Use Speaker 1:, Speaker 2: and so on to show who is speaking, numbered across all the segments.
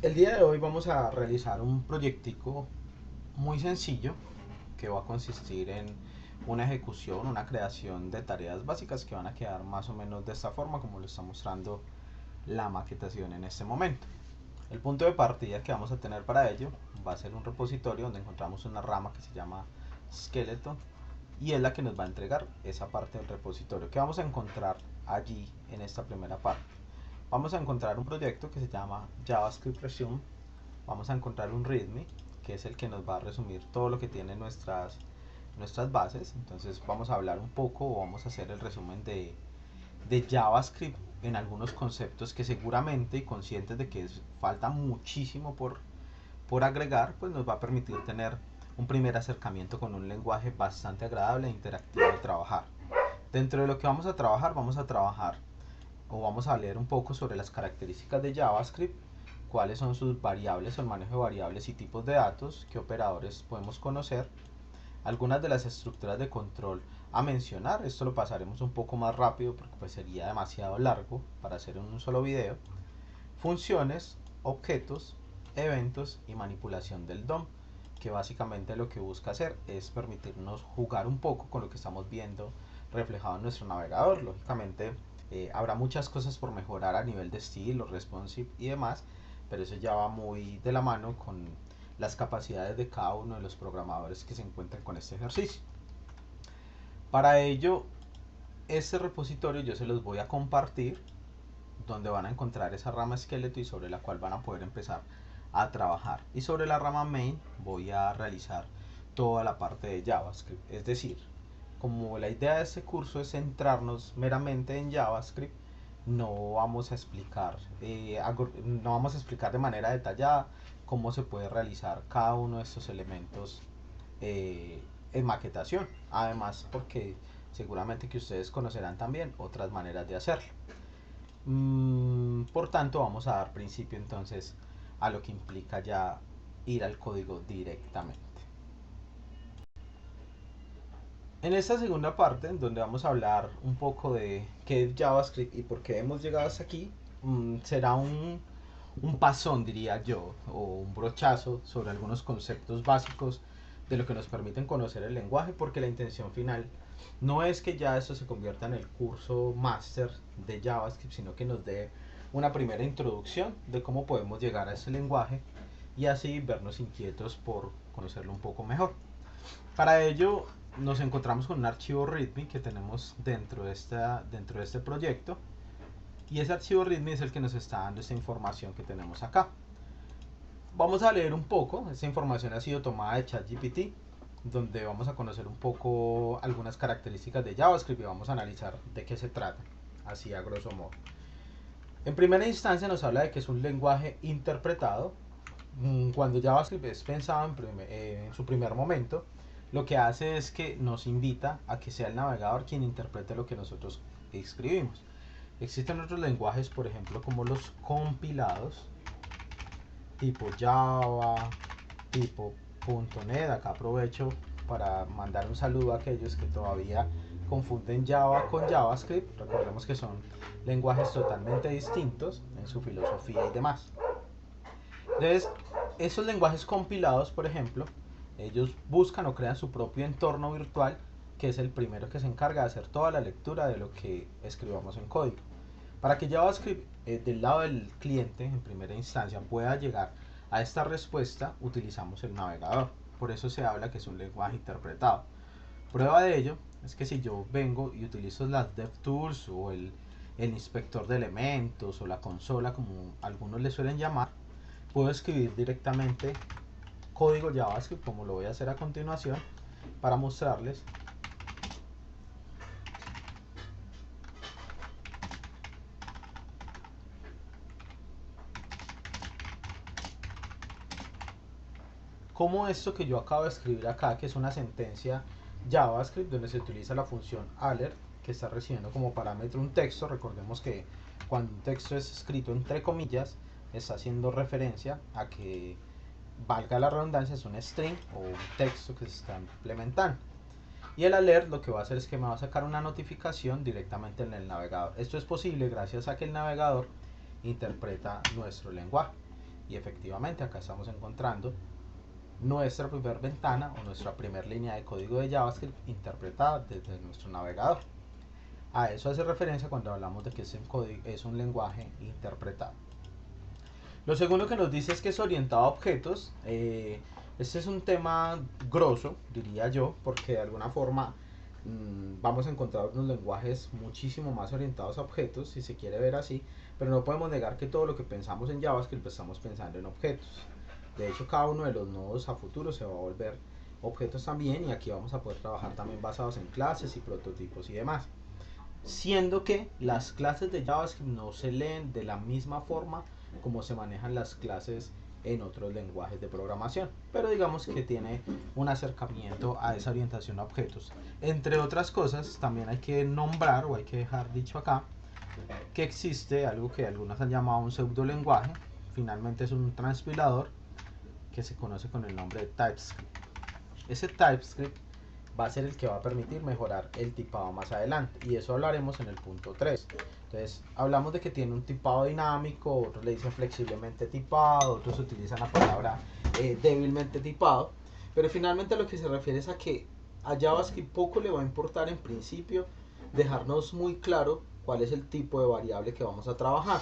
Speaker 1: El día de hoy vamos a realizar un proyectico muy sencillo que va a consistir en una ejecución, una creación de tareas básicas que van a quedar más o menos de esta forma como lo está mostrando la maquetación en este momento. El punto de partida que vamos a tener para ello va a ser un repositorio donde encontramos una rama que se llama Skeleton y es la que nos va a entregar esa parte del repositorio que vamos a encontrar allí en esta primera parte. Vamos a encontrar un proyecto que se llama JavaScript Resume. Vamos a encontrar un README que es el que nos va a resumir todo lo que tienen nuestras bases. Entonces vamos a hablar un poco o vamos a hacer el resumen de JavaScript en algunos conceptos que seguramente y conscientes de que falta muchísimo por agregar, pues nos va a permitir tener un primer acercamiento con un lenguaje bastante agradable e interactivo de trabajar. Dentro de lo que vamos a trabajar o vamos a leer un poco sobre las características de JavaScript, cuáles son sus variables o el manejo de variables y tipos de datos, qué operadores podemos conocer, algunas de las estructuras de control a mencionar. Esto lo pasaremos un poco más rápido porque pues sería demasiado largo para hacer en un solo video. Funciones, objetos, eventos y manipulación del DOM, que básicamente lo que busca hacer es permitirnos jugar un poco con lo que estamos viendo reflejado en nuestro navegador. Lógicamente habrá muchas cosas por mejorar a nivel de estilo, responsive y demás, pero eso ya va muy de la mano con las capacidades de cada uno de los programadores que se encuentran con este ejercicio. Para ello, este repositorio yo se los voy a compartir, donde van a encontrar esa rama esqueleto y sobre la cual van a poder empezar a trabajar. Y sobre la rama main voy a realizar toda la parte de JavaScript. Es decir, como la idea de este curso es centrarnos meramente en JavaScript, no vamos a explicar de manera detallada cómo se puede realizar cada uno de estos elementos eh, en maquetación. Además, porque seguramente que ustedes conocerán también otras maneras de hacerlo. Por tanto, vamos a dar principio entonces a lo que implica ya ir al código directamente. En esta segunda parte, donde vamos a hablar un poco de qué es JavaScript y por qué hemos llegado hasta aquí, será un pasón, diría yo, o un brochazo sobre algunos conceptos básicos de lo que nos permiten conocer el lenguaje, porque la intención final no es que ya esto se convierta en el curso máster de JavaScript, sino que nos dé una primera introducción de cómo podemos llegar a ese lenguaje y así vernos inquietos por conocerlo un poco mejor. Para ello nos encontramos con un archivo README que tenemos dentro de este proyecto, y ese archivo README es el que nos está dando esta información que tenemos acá. Vamos a leer un poco. Esta información ha sido tomada de ChatGPT, donde vamos a conocer un poco algunas características de JavaScript y vamos a analizar de qué se trata, así a grosso modo. En primera instancia nos habla de que es un lenguaje interpretado. Cuando JavaScript es pensado en su primer momento, lo que hace es que nos invita a que sea el navegador quien interprete lo que nosotros escribimos. Existen otros lenguajes, por ejemplo, como los compilados, tipo Java, tipo .NET. Acá aprovecho para mandar un saludo a aquellos que todavía confunden Java con JavaScript. Recordemos que son lenguajes totalmente distintos en su filosofía y demás. Entonces, esos lenguajes compilados, por ejemplo, ellos buscan o crean su propio entorno virtual, que es el primero que se encarga de hacer toda la lectura de lo que escribamos en código. Para que JavaScript del lado del cliente en primera instancia pueda llegar a esta respuesta, utilizamos el navegador. Por eso se habla que es un lenguaje interpretado. Prueba de ello es que si yo vengo y utilizo las DevTools o el inspector de elementos o la consola, como algunos le suelen llamar, puedo escribir directamente código JavaScript, como lo voy a hacer a continuación, para mostrarles cómo esto que yo acabo de escribir acá, que es una sentencia JavaScript donde se utiliza la función alert, que está recibiendo como parámetro un texto. Recordemos que cuando un texto es escrito entre comillas, está haciendo referencia a que, valga la redundancia, es un string o un texto que se está implementando. Y el alert lo que va a hacer es que me va a sacar una notificación directamente en el navegador. Esto es posible gracias a que el navegador interpreta nuestro lenguaje. Y efectivamente acá estamos encontrando nuestra primera ventana o nuestra primera línea de código de JavaScript interpretada desde nuestro navegador. A eso hace referencia cuando hablamos de que es un lenguaje interpretado. Lo segundo que nos dice es que es orientado a objetos. Este es un tema grosso, diría yo, porque de alguna forma vamos a encontrar unos lenguajes muchísimo más orientados a objetos, si se quiere ver así, pero no podemos negar que todo lo que pensamos en JavaScript lo estamos pensando en objetos. De hecho, cada uno de los nodos a futuro se va a volver objetos también, y aquí vamos a poder trabajar también basados en clases y prototipos y demás. Siendo que las clases de JavaScript no se leen de la misma forma como se manejan las clases en otros lenguajes de programación, pero digamos que tiene un acercamiento a esa orientación a objetos. Entre otras cosas, también hay que nombrar, o hay que dejar dicho acá, que existe algo que algunos han llamado un pseudolenguaje. Finalmente es un transpilador que se conoce con el nombre de TypeScript. Ese TypeScript va a ser el que va a permitir mejorar el tipado más adelante, y eso hablaremos en el punto 3. Entonces hablamos de que tiene un tipado dinámico, otros le dicen flexiblemente tipado, otros utilizan la palabra débilmente tipado, pero finalmente a lo que se refiere es a que a JavaScript poco le va a importar en principio dejarnos muy claro cuál es el tipo de variable que vamos a trabajar,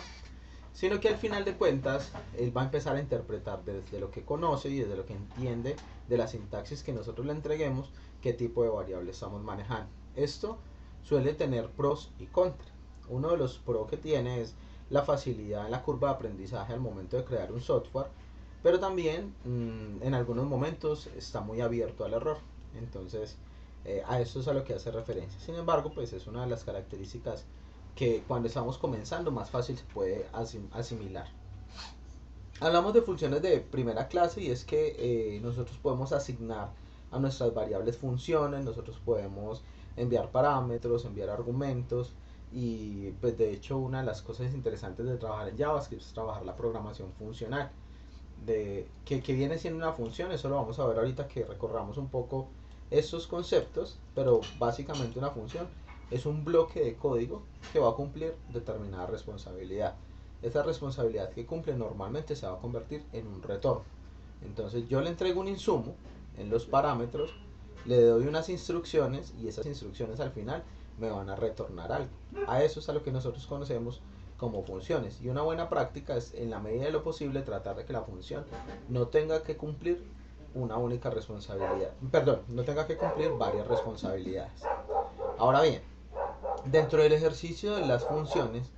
Speaker 1: sino que al final de cuentas él va a empezar a interpretar desde lo que conoce y desde lo que entiende de la sintaxis que nosotros le entreguemos qué tipo de variable estamos manejando. Esto suele tener pros y contras. Uno de los pros que tiene es la facilidad en la curva de aprendizaje al momento de crear un software, pero también en algunos momentos está muy abierto al error. Entonces a eso es a lo que hace referencia. Sin embargo, pues es una de las características que cuando estamos comenzando más fácil se puede asimilar. Hablamos de funciones de primera clase, y es que nosotros podemos asignar a nuestras variables funciones, nosotros podemos enviar parámetros, enviar argumentos, y pues de hecho una de las cosas interesantes de trabajar en JavaScript es trabajar la programación funcional. De que viene siendo una función, eso lo vamos a ver ahorita que recorramos un poco estos conceptos, pero básicamente una función es un bloque de código que va a cumplir determinada responsabilidad. Esta responsabilidad que cumple normalmente se va a convertir en un retorno. Entonces yo le entrego un insumo en los parámetros, le doy unas instrucciones, y esas instrucciones al final me van a retornar algo. A eso es a lo que nosotros conocemos como funciones, y una buena práctica es en la medida de lo posible tratar de que la función no tenga que cumplir una única responsabilidad, perdón, no tenga que cumplir varias responsabilidades. Ahora bien, dentro del ejercicio de las funciones,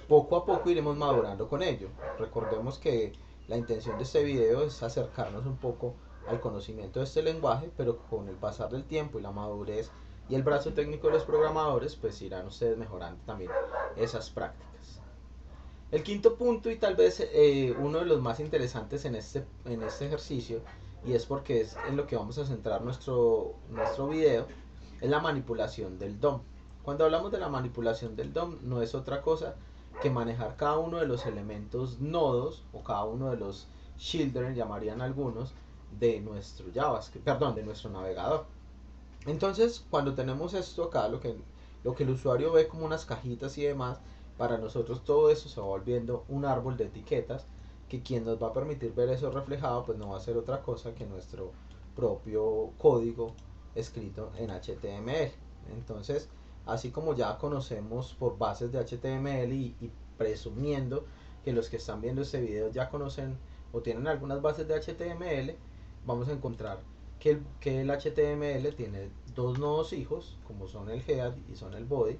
Speaker 1: poco a poco iremos madurando con ello. Recordemos que la intención de este video es acercarnos un poco al conocimiento de este lenguaje, pero con el pasar del tiempo y la madurez y el brazo técnico de los programadores, pues irán ustedes mejorando también esas prácticas. El quinto punto, y tal vez uno de los más interesantes en este ejercicio, y es porque es en lo que vamos a centrar nuestro video, es la manipulación del DOM. Cuando hablamos de la manipulación del DOM, no es otra cosa que manejar cada uno de los elementos nodos, o cada uno de los children, llamarían algunos, de nuestro JavaScript, perdón, de nuestro navegador. Entonces, cuando tenemos esto acá, lo que el usuario ve como unas cajitas y demás, para nosotros todo eso se va volviendo un árbol de etiquetas, que quien nos va a permitir ver eso reflejado pues no va a ser otra cosa que nuestro propio código escrito en HTML. Entonces, así como ya conocemos por bases de HTML, y presumiendo que los que están viendo este video ya conocen o tienen algunas bases de HTML, vamos a encontrar que el HTML tiene dos nodos hijos, como son el head y son el body,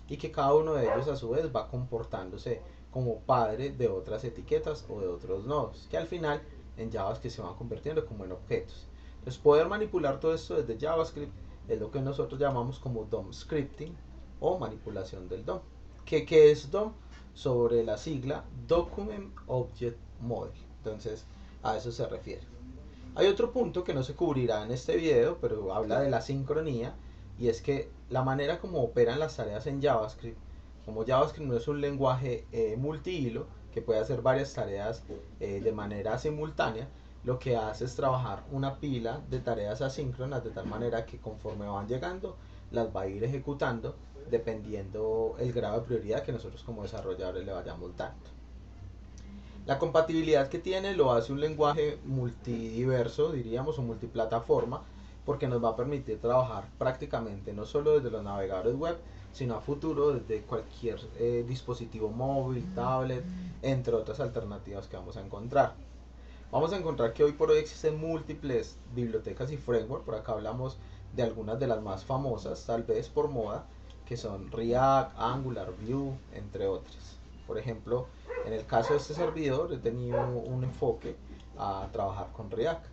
Speaker 1: y que cada uno de ellos a su vez va comportándose como padre de otras etiquetas o de otros nodos, que al final en JavaScript se van convirtiendo como en objetos. Entonces poder manipular todo esto desde JavaScript es lo que nosotros llamamos como DOM scripting, o manipulación del DOM. ¿Qué es DOM? Sobre la sigla Document Object Model. Entonces a eso se refiere. Hay otro punto que no se cubrirá en este video, pero habla de la sincronía, y es que la manera como operan las tareas en JavaScript, como JavaScript no es un lenguaje multihilo que puede hacer varias tareas de manera simultánea, lo que hace es trabajar una pila de tareas asíncronas, de tal manera que conforme van llegando las va a ir ejecutando dependiendo el grado de prioridad que nosotros como desarrolladores le vayamos dando. La compatibilidad que tiene lo hace un lenguaje multidiverso, diríamos, o multiplataforma, porque nos va a permitir trabajar prácticamente no solo desde los navegadores web, sino a futuro desde cualquier dispositivo móvil, tablet, entre otras alternativas que vamos a encontrar. Vamos a encontrar que hoy por hoy existen múltiples bibliotecas y frameworks. Por acá hablamos de algunas de las más famosas, tal vez por moda, que son React, Angular, Vue, entre otras. Por ejemplo, en el caso de este servidor he tenido un enfoque a trabajar con React.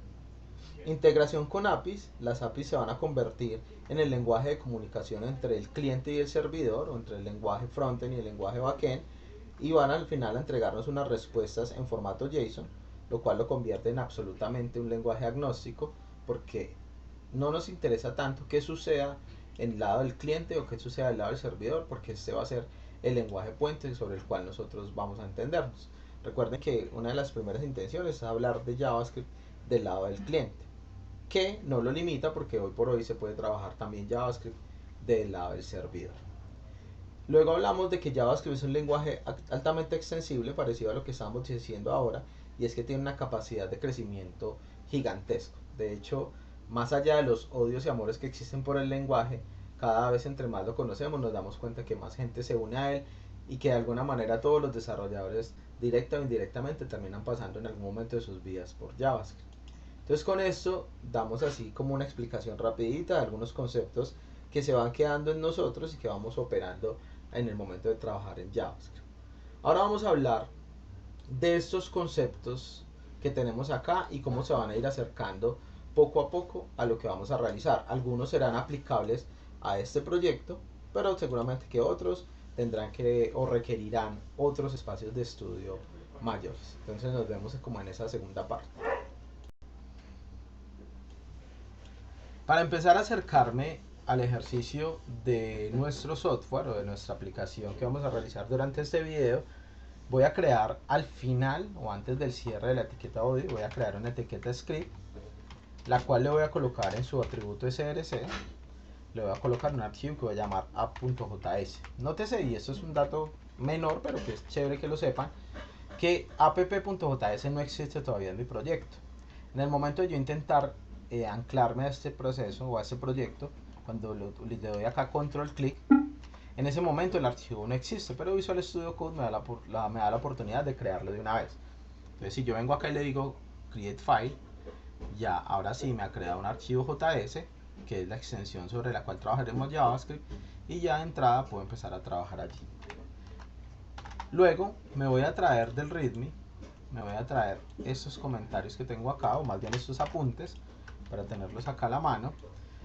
Speaker 1: Integración con APIs. Las APIs se van a convertir en el lenguaje de comunicación entre el cliente y el servidor, o entre el lenguaje frontend y el lenguaje backend, y van al final a entregarnos unas respuestas en formato JSON, lo cual lo convierte en absolutamente un lenguaje agnóstico, porque no nos interesa tanto qué suceda en el lado del cliente o qué suceda del lado del servidor, porque este va a ser el lenguaje puente sobre el cual nosotros vamos a entendernos. Recuerden que una de las primeras intenciones es hablar de JavaScript del lado del cliente, que no lo limita porque hoy por hoy se puede trabajar también JavaScript del lado del servidor. Luego hablamos de que JavaScript es un lenguaje altamente extensible, parecido a lo que estamos diciendo ahora, y es que tiene una capacidad de crecimiento gigantesco. De hecho, más allá de los odios y amores que existen por el lenguaje, cada vez entre más lo conocemos nos damos cuenta que más gente se une a él y que de alguna manera todos los desarrolladores directa o indirectamente terminan pasando en algún momento de sus vidas por JavaScript. Entonces con esto damos así como una explicación rapidita de algunos conceptos que se van quedando en nosotros y que vamos operando en el momento de trabajar en JavaScript. Ahora vamos a hablar de estos conceptos que tenemos acá y cómo se van a ir acercando poco a poco a lo que vamos a realizar. Algunos serán aplicables a este proyecto, pero seguramente que otros tendrán que o requerirán otros espacios de estudio mayores. Entonces nos vemos como en esa segunda parte. Para empezar a acercarme al ejercicio de nuestro software o de nuestra aplicación que vamos a realizar durante este video, voy a crear al final o antes del cierre de la etiqueta body, voy a crear una etiqueta script, la cual le voy a colocar en su atributo src, le voy a colocar un archivo que voy a llamar app.js. Nótese, y esto es un dato menor, pero que es chévere que lo sepan, que app.js no existe todavía en mi proyecto. En el momento de yo intentar anclarme a este proceso o a este proyecto, cuando le doy acá control clic, en ese momento el archivo no existe, pero Visual Studio Code me da la oportunidad de crearlo de una vez. Entonces si yo vengo acá y le digo create file, ya ahora sí me ha creado un archivo JS, que es la extensión sobre la cual trabajaremos JavaScript, y ya de entrada puedo empezar a trabajar allí. Luego me voy a traer del readme, me voy a traer estos comentarios que tengo acá, o más bien estos apuntes, para tenerlos acá a la mano.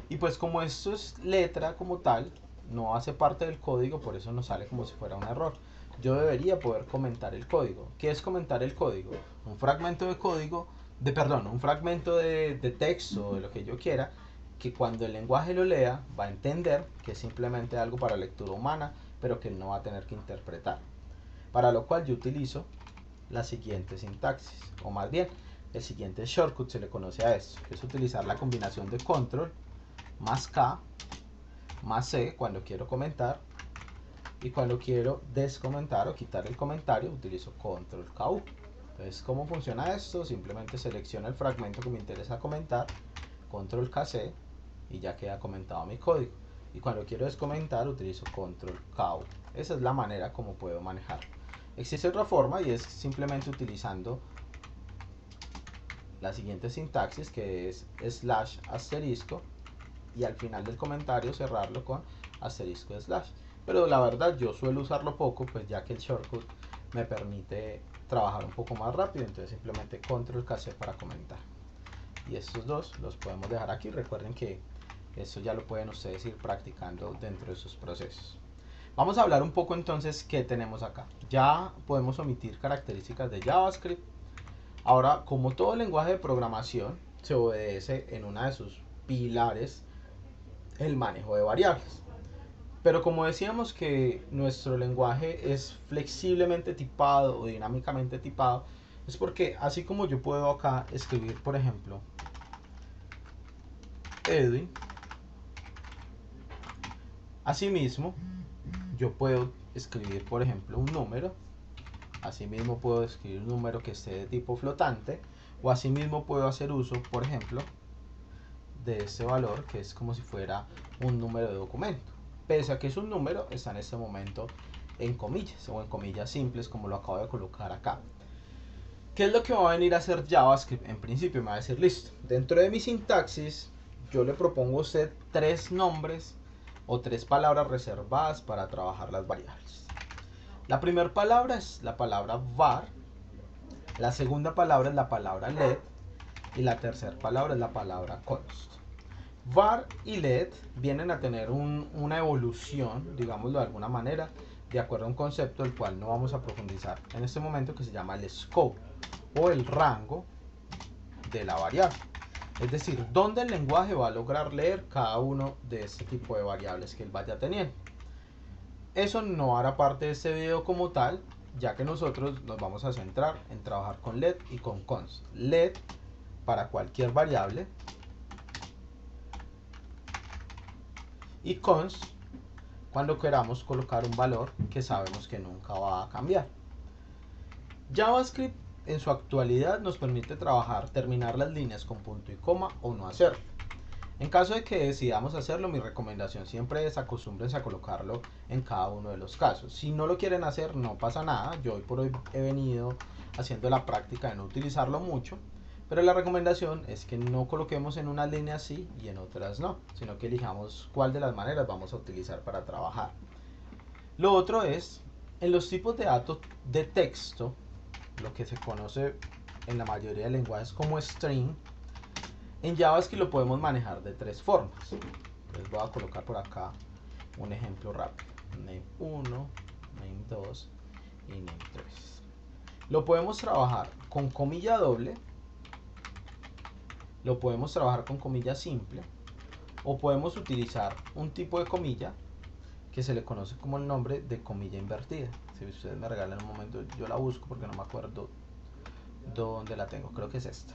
Speaker 1: Y pues como esto es letra como tal, no hace parte del código, por eso nos sale como si fuera un error. Yo debería poder comentar el código. ¿Qué es comentar el código? Un fragmento de código, un fragmento de texto, de lo que yo quiera, que cuando el lenguaje lo lea va a entender que es simplemente algo para lectura humana, pero que él no va a tener que interpretar. Para lo cual yo utilizo la siguiente sintaxis, o más bien el siguiente shortcut se le conoce a esto, que es utilizar la combinación de control más K más C cuando quiero comentar, y cuando quiero descomentar o quitar el comentario utilizo control KU. Entonces, ¿cómo funciona esto? Simplemente selecciono el fragmento que me interesa comentar, control KC, y ya queda comentado mi código. Y cuando quiero descomentar utilizo control KU. Esa es la manera como puedo manejar. Existe otra forma, y es simplemente utilizando la siguiente sintaxis, que es slash asterisco, y al final del comentario cerrarlo con asterisco slash. Pero la verdad yo suelo usarlo poco, pues ya que el shortcut me permite trabajar un poco más rápido. Entonces simplemente control KC para comentar. Y estos dos los podemos dejar aquí. Recuerden que eso ya lo pueden ustedes ir practicando dentro de sus procesos. Vamos a hablar un poco entonces qué tenemos acá. Ya podemos omitir características de JavaScript. Ahora, como todo lenguaje de programación, se obedece en una de sus pilares el manejo de variables. Pero como decíamos que nuestro lenguaje es flexiblemente tipado o dinámicamente tipado, es porque así como yo puedo acá escribir, por ejemplo, Edwin, asimismo yo puedo escribir, por ejemplo, un número Asimismo puedo escribir un número que esté de tipo flotante, o asimismo puedo hacer uso, por ejemplo, de este valor que es como si fuera un número de documento. Pese a que es un número, está en este momento en comillas o en comillas simples, como lo acabo de colocar acá. ¿Qué es lo que va a venir a hacer JavaScript? En principio me va a decir, listo, dentro de mi sintaxis yo le propongo a usted 3 nombres o 3 palabras reservadas para trabajar las variables. La primera palabra es la palabra var, la segunda palabra es la palabra let y la tercera palabra es la palabra const. Var y let vienen a tener una evolución, digámoslo de alguna manera, de acuerdo a un concepto del cual no vamos a profundizar en este momento, que se llama el scope o el rango de la variable. Es decir, dónde el lenguaje va a lograr leer cada uno de este tipo de variables que él vaya teniendo. Eso no hará parte de este video como tal, ya que nosotros nos vamos a centrar en trabajar con let y con const. Let para cualquier variable y const cuando queramos colocar un valor que sabemos que nunca va a cambiar. JavaScript en su actualidad nos permite trabajar, terminar las líneas con punto y coma o no hacerlo. En caso de que decidamos hacerlo, mi recomendación siempre es acostúmbrense a colocarlo en cada uno de los casos. Si no lo quieren hacer, no pasa nada. Yo hoy por hoy he venido haciendo la práctica de no utilizarlo mucho, pero la recomendación es que no coloquemos en una línea sí y en otras no, sino que elijamos cuál de las maneras vamos a utilizar para trabajar. Lo otro es, en los tipos de datos de texto, lo que se conoce en la mayoría de lenguajes como string, en JavaScript lo podemos manejar de 3 formas. Les voy a colocar por acá un ejemplo rápido. Name 1, name 2 y name 3. Lo podemos trabajar con comilla doble, lo podemos trabajar con comilla simple, o podemos utilizar un tipo de comilla que se le conoce como el nombre de comilla invertida. Si ustedes me regalan un momento, yo la busco porque no me acuerdo dónde la tengo. Creo que es esta.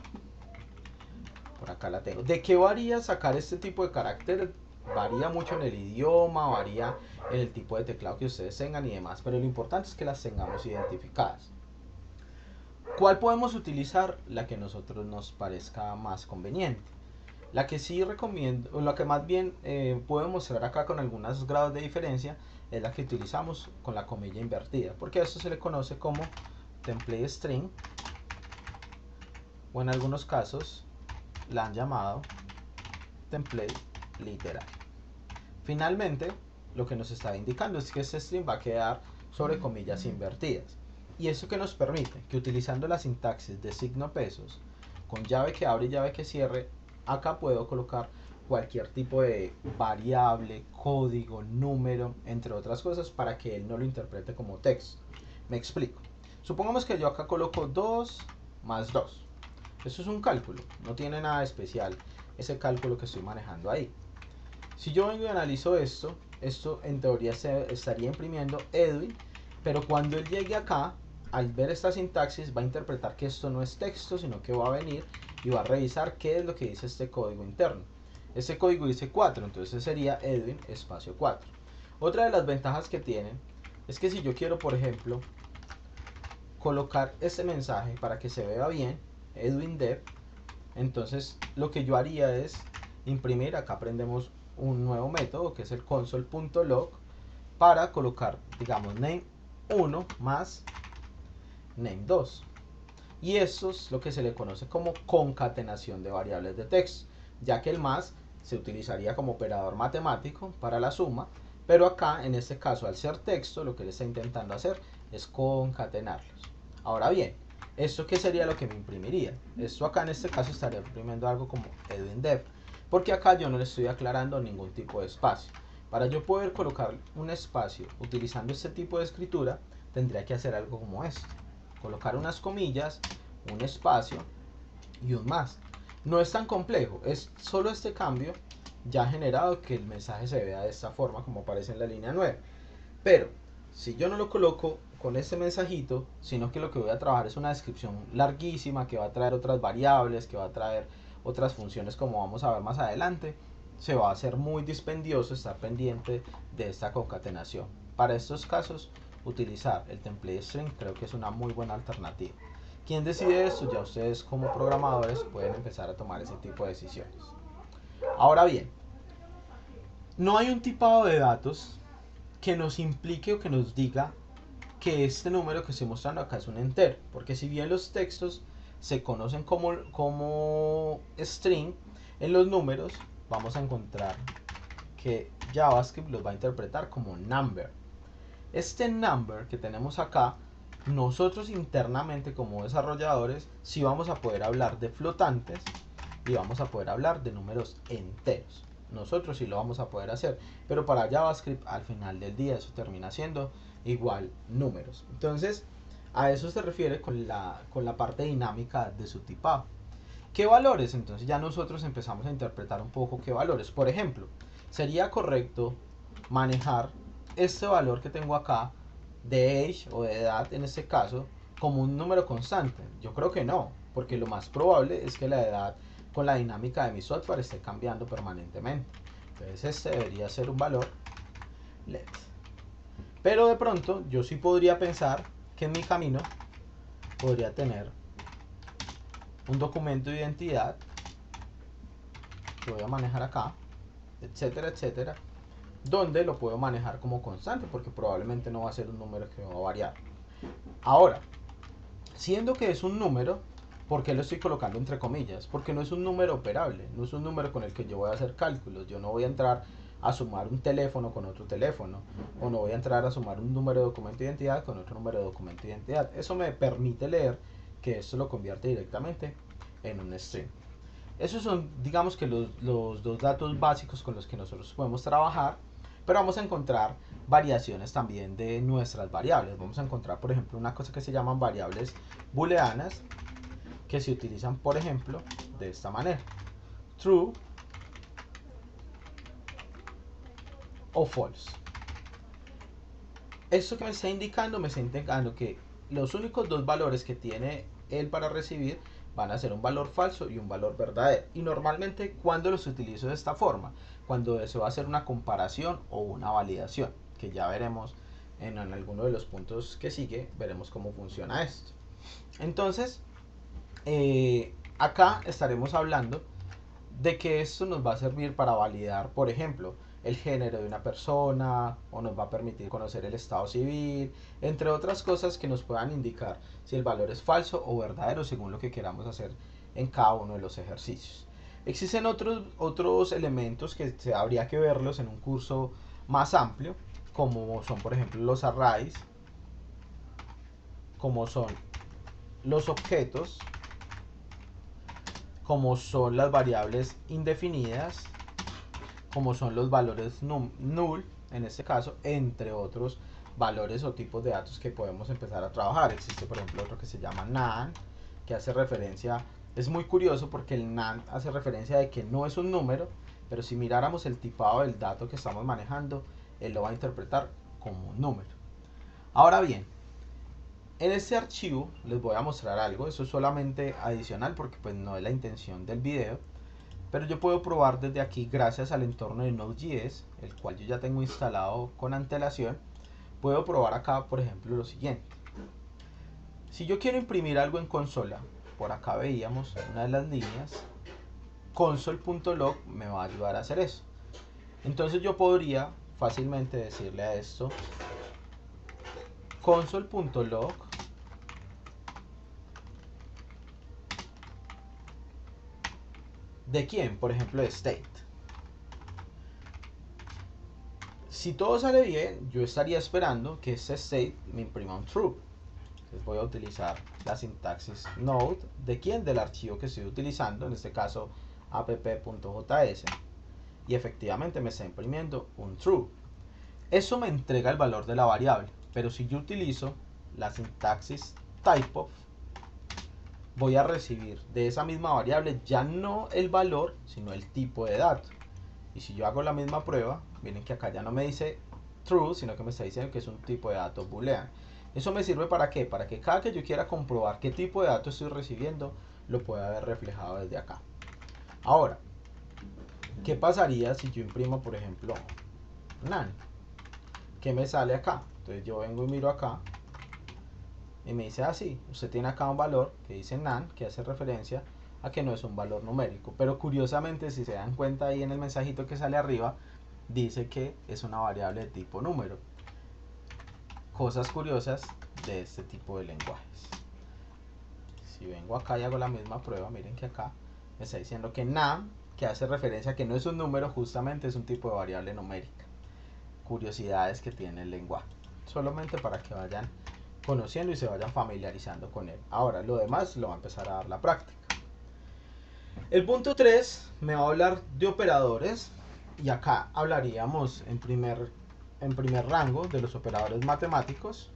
Speaker 1: Por acá la tengo. ¿De qué varía sacar este tipo de caracteres? Varía mucho en el idioma, varía en el tipo de teclado que ustedes tengan y demás, pero lo importante es que las tengamos identificadas. ¿Cuál podemos utilizar? La que a nosotros nos parezca más conveniente. La que sí recomiendo, o la que más bien puedo mostrar acá con algunos grados de diferencia, es la que utilizamos con la comilla invertida, porque a esto se le conoce como template string, o en algunos casos la han llamado template literal. Finalmente, lo que nos está indicando es que este string va a quedar sobre comillas invertidas. Y eso que nos permite que utilizando la sintaxis de signo pesos, con llave que abre y llave que cierre, acá puedo colocar cualquier tipo de variable, código, número, entre otras cosas, para que él no lo interprete como texto. Me explico. Supongamos que yo acá coloco 2 más 2. Eso es un cálculo, no tiene nada especial ese cálculo que estoy manejando ahí. Si yo vengo y analizo esto en teoría se estaría imprimiendo Edwin, pero cuando él llegue acá, al ver esta sintaxis, va a interpretar que esto no es texto, sino que va a venir y va a revisar qué es lo que dice este código interno. Este código dice 4, entonces sería Edwin espacio 4. Otra de las ventajas que tienen es que si yo quiero, por ejemplo, colocar este mensaje para que se vea bien, Edwin dev, entonces lo que yo haría es imprimir, acá aprendemos un nuevo método que es el console.log para colocar, digamos, name 1 más name 2. Y esto es lo que se le conoce como concatenación de variables de texto, ya que el más se utilizaría como operador matemático para la suma, pero acá en este caso al ser texto lo que él está intentando hacer es concatenarlos. Ahora bien, ¿esto qué sería lo que me imprimiría? Esto acá en este caso estaría imprimiendo algo como Edwin dev, porque acá yo no le estoy aclarando ningún tipo de espacio. Para yo poder colocar un espacio utilizando este tipo de escritura, tendría que hacer algo como esto. Colocar unas comillas, un espacio y un más. No es tan complejo, es solo este cambio ya ha generado que el mensaje se vea de esta forma como aparece en la línea 9. Pero si yo no lo coloco con este mensajito, sino que lo que voy a trabajar es una descripción larguísima que va a traer otras variables, que va a traer otras funciones como vamos a ver más adelante, se va a hacer muy dispendioso estar pendiente de esta concatenación. Para estos casos utilizar el template string, creo que es una muy buena alternativa. ¿Quién decide esto? Ya ustedes como programadores pueden empezar a tomar ese tipo de decisiones. Ahora bien, no hay un tipado de datos que nos implique o que nos diga que este número que estoy mostrando acá es un entero, porque si bien los textos se conocen como string, en los números vamos a encontrar que JavaScript los va a interpretar como number. Este number que tenemos acá, nosotros internamente como desarrolladores sí vamos a poder hablar de flotantes y vamos a poder hablar de números enteros. Nosotros sí lo vamos a poder hacer, pero para JavaScript al final del día eso termina siendo igual números. Entonces a eso se refiere con la parte dinámica de su tipado. ¿Qué valores? Entonces ya nosotros empezamos a interpretar un poco qué valores. Por ejemplo, sería correcto manejar este valor que tengo acá de age o de edad en este caso como un número constante. Yo creo que no, porque lo más probable es que la edad con la dinámica de mi software esté cambiando permanentemente. Entonces este debería ser un valor let. Pero de pronto yo sí podría pensar que en mi camino podría tener un documento de identidad que voy a manejar acá, etcétera, etcétera, donde lo puedo manejar como constante porque probablemente no va a ser un número que va a variar. Ahora, siendo que es un número, ¿por qué lo estoy colocando entre comillas? Porque no es un número operable, no es un número con el que yo voy a hacer cálculos. Yo no voy a entrar a sumar un teléfono con otro teléfono, o no voy a entrar a sumar un número de documento de identidad con otro número de documento de identidad. Eso me permite leer que esto lo convierte directamente en un string. Esos son, digamos que los dos datos básicos con los que nosotros podemos trabajar, pero vamos a encontrar variaciones también de nuestras variables. Vamos a encontrar, por ejemplo, una cosa que se llaman variables booleanas, que se utilizan, por ejemplo, de esta manera: true o false. Esto que me está indicando que los únicos dos valores que tiene él para recibir van a ser un valor falso y un valor verdadero. Y normalmente, cuando los utilizo de esta forma, cuando se va a hacer una comparación o una validación, que ya veremos en alguno de los puntos que sigue, veremos cómo funciona esto. Entonces, acá estaremos hablando de que esto nos va a servir para validar, por ejemplo, el género de una persona, o nos va a permitir conocer el estado civil, entre otras cosas que nos puedan indicar si el valor es falso o verdadero según lo que queramos hacer en cada uno de los ejercicios. Existen otros elementos que habría que verlos en un curso más amplio, como son, por ejemplo, los arrays, como son los objetos, como son las variables indefinidas, como son los valores null, en este caso, entre otros valores o tipos de datos que podemos empezar a trabajar. Existe, por ejemplo, otro que se llama NaN, que hace referencia, es muy curioso porque el NaN hace referencia de que no es un número, pero si miráramos el tipado del dato que estamos manejando, él lo va a interpretar como un número. Ahora bien, en este archivo les voy a mostrar algo, eso es solamente adicional porque pues no es la intención del video, pero yo puedo probar desde aquí gracias al entorno de Node.js, el cual yo ya tengo instalado con antelación. Puedo probar acá, por ejemplo, lo siguiente: si yo quiero imprimir algo en consola, por acá veíamos una de las líneas, console.log me va a ayudar a hacer eso. Entonces yo podría fácilmente decirle a esto console.log ¿de quién? Por ejemplo, de state. Si todo sale bien, yo estaría esperando que este state me imprima un true. Entonces voy a utilizar la sintaxis node de quién, del archivo que estoy utilizando, en este caso app.js, y efectivamente me está imprimiendo un true. Eso me entrega el valor de la variable, pero si yo utilizo la sintaxis typeof, voy a recibir de esa misma variable ya no el valor, sino el tipo de dato. Y si yo hago la misma prueba, miren que acá ya no me dice true, sino que me está diciendo que es un tipo de dato booleano. ¿Eso me sirve para qué? Para que cada que yo quiera comprobar qué tipo de dato estoy recibiendo, lo pueda ver reflejado desde acá. Ahora, ¿qué pasaría si yo imprimo, por ejemplo, NaN? ¿Qué me sale acá? Entonces yo vengo y miro acá y me dice así, usted tiene acá un valor que dice NaN, que hace referencia a que no es un valor numérico, pero curiosamente si se dan cuenta ahí en el mensajito que sale arriba, dice que es una variable de tipo número. Cosas curiosas de este tipo de lenguajes. Si vengo acá y hago la misma prueba, miren que acá me está diciendo que NaN, que hace referencia a que no es un número, justamente es un tipo de variable numérica. Curiosidades que tiene el lenguaje, solamente para que vayan conociendo y se vayan familiarizando con él. Ahora lo demás lo va a empezar a dar la práctica. El punto 3 me va a hablar de operadores, y acá hablaríamos en primer rango de los operadores matemáticos,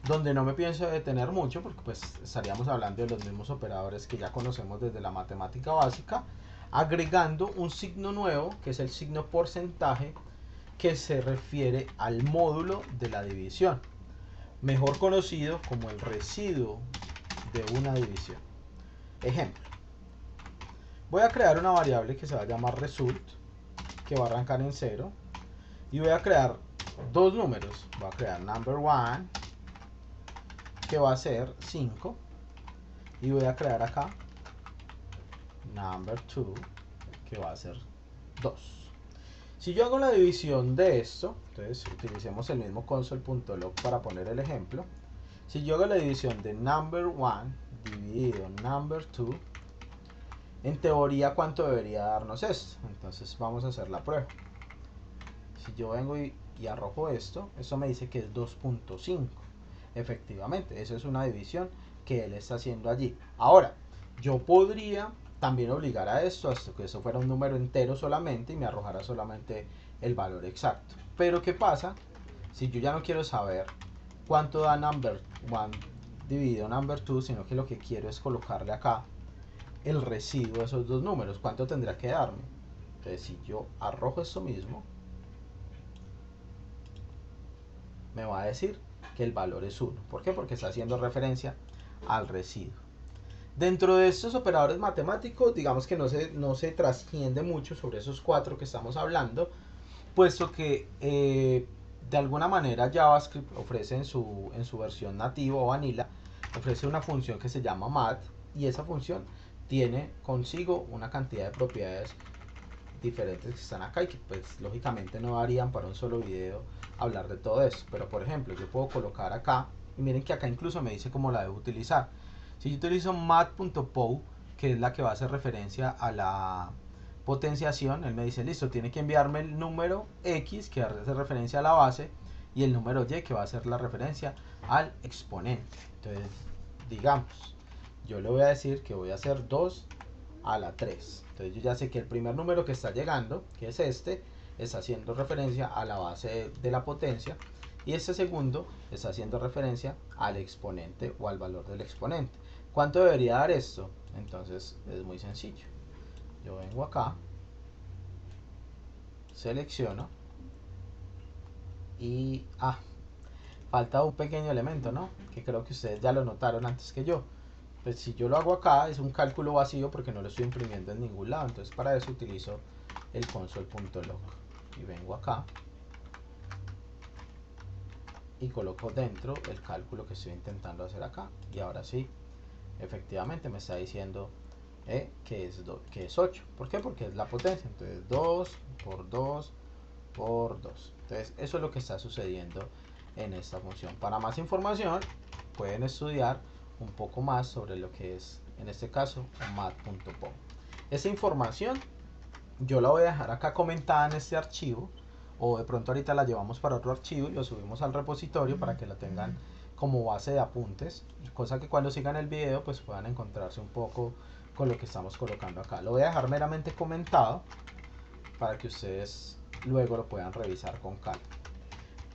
Speaker 1: donde no me pienso detener mucho porque pues estaríamos hablando de los mismos operadores que ya conocemos desde la matemática básica, agregando un signo nuevo que es el signo porcentaje, que se refiere al módulo de la división, mejor conocido como el residuo de una división. Ejemplo, voy a crear una variable que se va a llamar result, que va a arrancar en 0, y voy a crear dos números. Voy a crear number 1, que va a ser 5, y voy a crear acá number 2, que va a ser 2. Si yo hago la división de esto, entonces utilicemos el mismo console.log para poner el ejemplo. Si yo hago la división de number 1 dividido number 2, en teoría, ¿cuánto debería darnos esto? Entonces vamos a hacer la prueba. Si yo vengo y arrojo esto me dice que es 2.5. Efectivamente, eso es una división que él está haciendo allí. Ahora, yo podría también obligar a esto, hasta que eso fuera un número entero solamente y me arrojara solamente el valor exacto. Pero ¿qué pasa si yo ya no quiero saber cuánto da number 1 dividido number 2, sino que lo que quiero es colocarle acá el residuo de esos dos números? ¿Cuánto tendría que darme? Entonces, si yo arrojo esto mismo, me va a decir que el valor es 1. ¿Por qué? Porque está haciendo referencia al residuo. Dentro de estos operadores matemáticos, digamos que no se trasciende mucho sobre esos 4 que estamos hablando, puesto que de alguna manera JavaScript ofrece en su versión nativa o vanilla, ofrece una función que se llama math, y esa función tiene consigo una cantidad de propiedades diferentes que están acá y que pues lógicamente no darían para un solo video hablar de todo eso. Pero por ejemplo, yo puedo colocar acá, y miren que acá incluso me dice cómo la debo utilizar. Si yo utilizo math.pow, que es la que va a hacer referencia a la potenciación, él me dice, listo, tiene que enviarme el número X, que va a hacer referencia a la base, y el número Y, que va a hacer la referencia al exponente. Entonces, digamos, yo le voy a decir que voy a hacer 2 a la 3. Entonces yo ya sé que el primer número que está llegando, que es este, está haciendo referencia a la base de la potencia, y este segundo está haciendo referencia al exponente o al valor del exponente. ¿Cuánto debería dar esto? Entonces es muy sencillo. Yo vengo acá, selecciono y falta un pequeño elemento, ¿no? Que creo que ustedes ya lo notaron antes que yo. Pues si yo lo hago acá es un cálculo vacío porque no lo estoy imprimiendo en ningún lado. Entonces para eso utilizo el console.log y vengo acá y coloco dentro el cálculo que estoy intentando hacer acá, y ahora sí, efectivamente me está diciendo que es 8. ¿Por qué? Porque es la potencia. Entonces 2 por 2 por 2. Entonces eso es lo que está sucediendo en esta función. Para más información pueden estudiar un poco más sobre lo que es, en este caso, math.pow. Esa información yo la voy a dejar acá comentada en este archivo, o de pronto ahorita la llevamos para otro archivo y lo subimos al repositorio para que la tengan como base de apuntes, cosa que cuando sigan el video pues puedan encontrarse un poco con lo que estamos colocando acá. Lo voy a dejar meramente comentado para que ustedes luego lo puedan revisar con calma.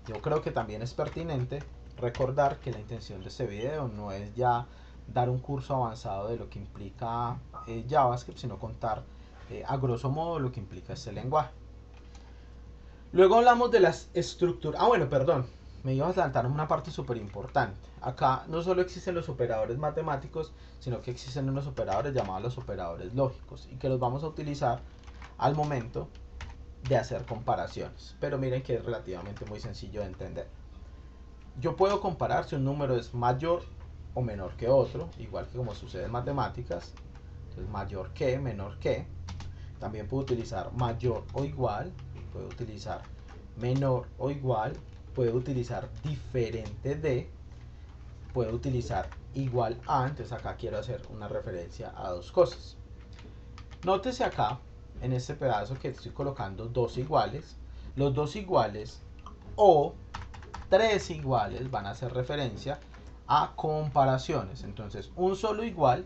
Speaker 1: Yo creo que también es pertinente recordar que la intención de este video no es ya dar un curso avanzado de lo que implica JavaScript, sino contar a grosso modo lo que implica este lenguaje. Luego hablamos de las estructuras. Bueno, perdón, me iba a saltar una parte súper importante. Acá no solo existen los operadores matemáticos, sino que existen unos operadores llamados los operadores lógicos, y que los vamos a utilizar al momento de hacer comparaciones. Pero miren que es relativamente muy sencillo de entender. Yo puedo comparar si un número es mayor o menor que otro, igual que como sucede en matemáticas. Entonces mayor que, menor que. También puedo utilizar mayor o igual, puedo utilizar menor o igual, puedo utilizar diferente de, puedo utilizar igual a. Entonces acá quiero hacer una referencia a dos cosas. Nótese acá, en este pedazo, que estoy colocando dos iguales. Los dos iguales o tres iguales van a hacer referencia a comparaciones. Entonces, un solo igual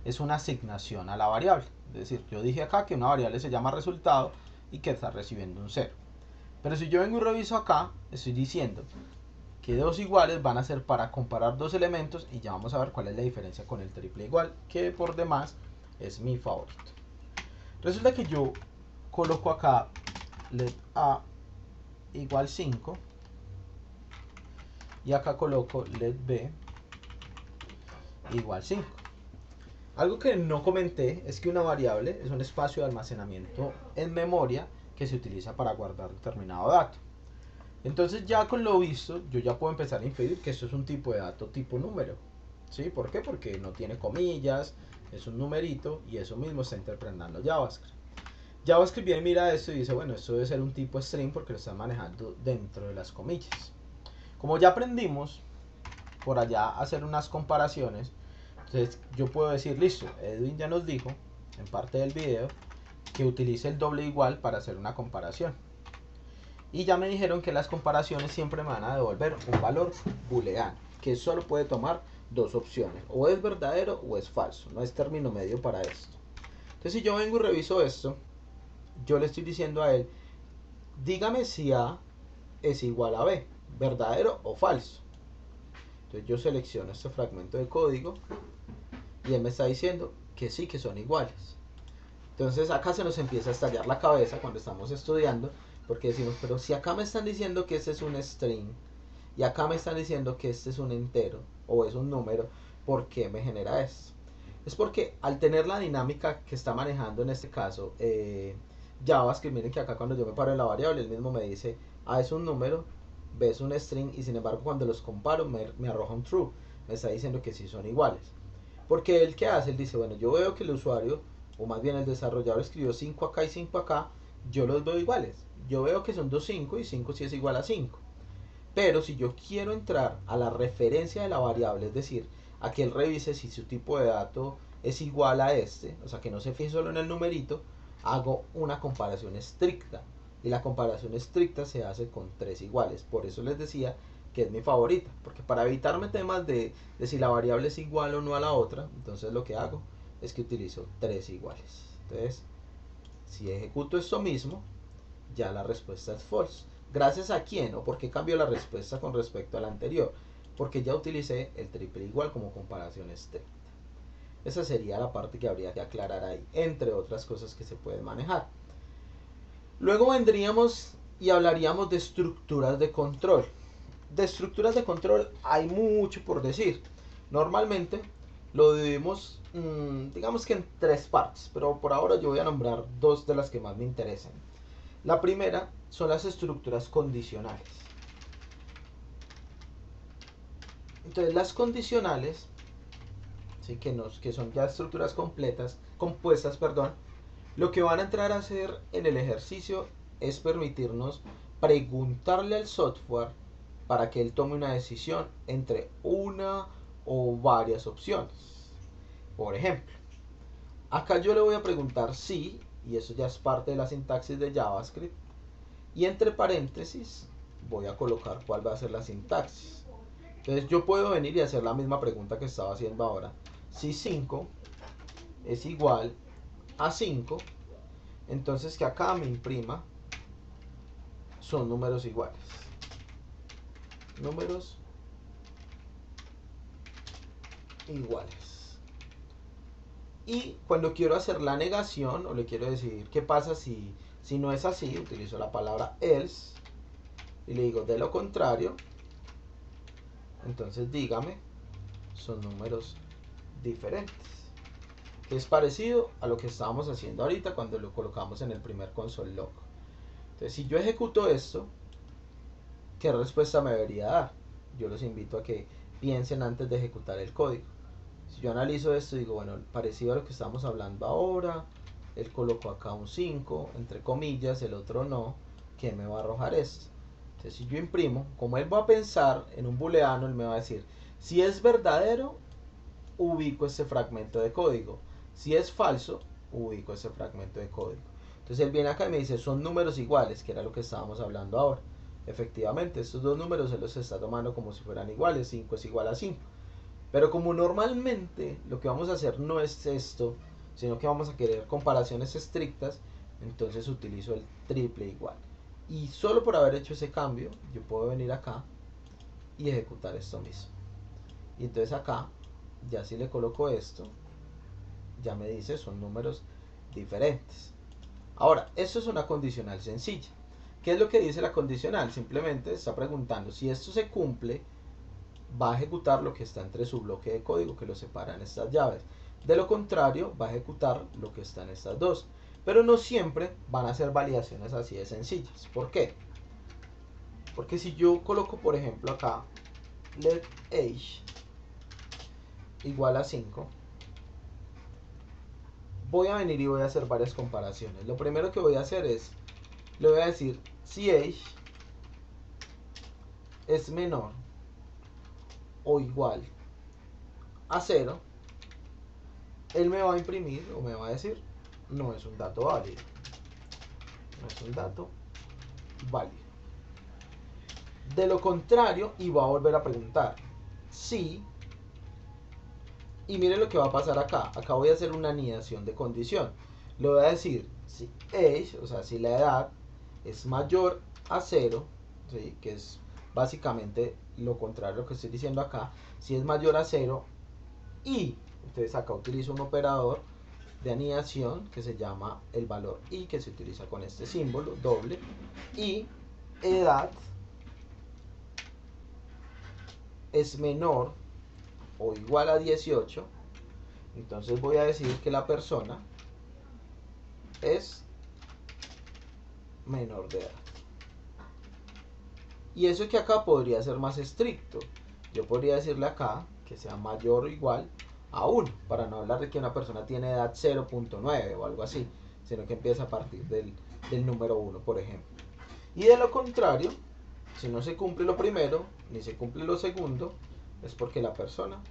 Speaker 1: es una asignación a la variable. Es decir, yo dije acá que una variable se llama resultado y que está recibiendo un 0. Pero si yo vengo y reviso acá, estoy diciendo que dos iguales van a ser para comparar dos elementos, y ya vamos a ver cuál es la diferencia con el triple igual, que por demás es mi favorito. Resulta que yo coloco acá let a igual 5 y acá coloco let b igual 5. Algo que no comenté es que una variable es un espacio de almacenamiento en memoria que se utiliza para guardar determinado dato. Entonces ya con lo visto, yo ya puedo empezar a inferir que esto es un tipo de dato tipo número. ¿Sí? ¿Por qué? Porque no tiene comillas, es un numerito y eso mismo está interpretando JavaScript. JavaScript viene y mira esto y dice, bueno, esto debe ser un tipo string porque lo está manejando dentro de las comillas. Como ya aprendimos por allá a hacer unas comparaciones, entonces yo puedo decir, listo, Edwin ya nos dijo en parte del video que utilice el doble igual para hacer una comparación. Y ya me dijeron que las comparaciones siempre me van a devolver un valor booleano, que solo puede tomar dos opciones, o es verdadero o es falso, no es término medio para esto. Entonces si yo vengo y reviso esto, yo le estoy diciendo a él, dígame si A es igual a B, verdadero o falso. Entonces yo selecciono este fragmento de código y él me está diciendo que sí, que son iguales. Entonces acá se nos empieza a estallar la cabeza cuando estamos estudiando, porque decimos, pero si acá me están diciendo que este es un string y acá me están diciendo que este es un entero o es un número, ¿por qué me genera esto? Es porque al tener la dinámica que está manejando en este caso JavaScript, miren que acá cuando yo me paro en la variable, él mismo me dice A es un número, B es un string, y sin embargo cuando los comparo me arroja un true, me está diciendo que sí son iguales. Porque él, ¿qué hace? Él dice, bueno, yo veo que el usuario, o más bien el desarrollador, escribió 5 acá y 5 acá, yo los veo iguales. Yo veo que son 2 5 y 5 sí es igual a 5. Pero si yo quiero entrar a la referencia de la variable, es decir, a que él revise si su tipo de dato es igual a este, o sea, que no se fije solo en el numerito, hago una comparación estricta. Y la comparación estricta se hace con tres iguales. Por eso les decía que es mi favorita, porque para evitarme temas de si la variable es igual o no a la otra, entonces lo que hago es que utilizo tres iguales. Entonces, si ejecuto esto mismo, ya la respuesta es false. ¿Gracias a quién o por qué cambió la respuesta con respecto a la anterior? Porque ya utilicé el triple igual como comparación estricta. Esa sería la parte que habría que aclarar ahí, entre otras cosas que se pueden manejar. Luego vendríamos y hablaríamos de estructuras de control. De estructuras de control hay mucho por decir. Normalmente lo dividimos, digamos que en tres partes, pero por ahora yo voy a nombrar dos de las que más me interesan. La primera son las estructuras condicionales. Entonces las condicionales, ¿sí? que son ya estructuras compuestas, lo que van a entrar a hacer en el ejercicio es permitirnos preguntarle al software para que él tome una decisión entre una o varias opciones. Por ejemplo, acá yo le voy a preguntar si, y eso ya es parte de la sintaxis de JavaScript, y entre paréntesis voy a colocar cuál va a ser la sintaxis. Entonces yo puedo venir y hacer la misma pregunta que estaba haciendo ahora. Si 5 es igual a 5, entonces que acá me imprima son números iguales. Números iguales. Y cuando quiero hacer la negación o le quiero decir qué pasa si no es así, utilizo la palabra else y le digo de lo contrario, entonces dígame son números diferentes, que es parecido a lo que estábamos haciendo ahorita cuando lo colocamos en el primer console log. Entonces, si yo ejecuto esto, ¿qué respuesta me debería dar? Yo los invito a que piensen antes de ejecutar el código. Si yo analizo esto, digo, bueno, parecido a lo que estamos hablando ahora, él colocó acá un 5, entre comillas, el otro no, ¿qué me va a arrojar esto? Entonces, si yo imprimo, como él va a pensar en un booleano, él me va a decir, si es verdadero, ubico este fragmento de código. Si es falso, ubico ese fragmento de código. Entonces él viene acá y me dice, son números iguales, que era lo que estábamos hablando ahora. Efectivamente, estos dos números él los está tomando como si fueran iguales, 5 es igual a 5. Pero como normalmente lo que vamos a hacer no es esto, sino que vamos a querer comparaciones estrictas, entonces utilizo el triple igual. Y solo por haber hecho ese cambio, yo puedo venir acá y ejecutar esto mismo. Y entonces acá, ya si le coloco esto, ya me dice son números diferentes. Ahora, esto es una condicional sencilla. ¿Qué es lo que dice la condicional? Simplemente está preguntando si esto se cumple, va a ejecutar lo que está entre su bloque de código que lo separa en estas llaves. De lo contrario, va a ejecutar lo que está en estas dos. Pero no siempre van a ser validaciones así de sencillas. ¿Por qué? Porque si yo coloco, por ejemplo, acá let age igual a 5, voy a venir y voy a hacer varias comparaciones. Lo primero que voy a hacer es, le voy a decir si age es menor o igual a 0, él me va a imprimir o me va a decir no es un dato válido. No es un dato válido. De lo contrario, y va a volver a preguntar si, y miren lo que va a pasar acá. Acá voy a hacer una anidación de condición. Le voy a decir si age, o sea, si la edad es mayor a 0, ¿sí? Que es básicamente lo contrario a lo que estoy diciendo acá. Si es mayor a 0 y, entonces acá utilizo un operador de anidación que se llama el valor i, que se utiliza con este símbolo doble, y edad es menor o igual a 18, entonces voy a decir que la persona es menor de edad. Y eso que acá podría ser más estricto. Yo podría decirle acá que sea mayor o igual a 1, para no hablar de que una persona tiene edad 0.9 o algo así, sino que empieza a partir del número 1, por ejemplo. Y de lo contrario, si no se cumple lo primero, ni se cumple lo segundo, es porque la persona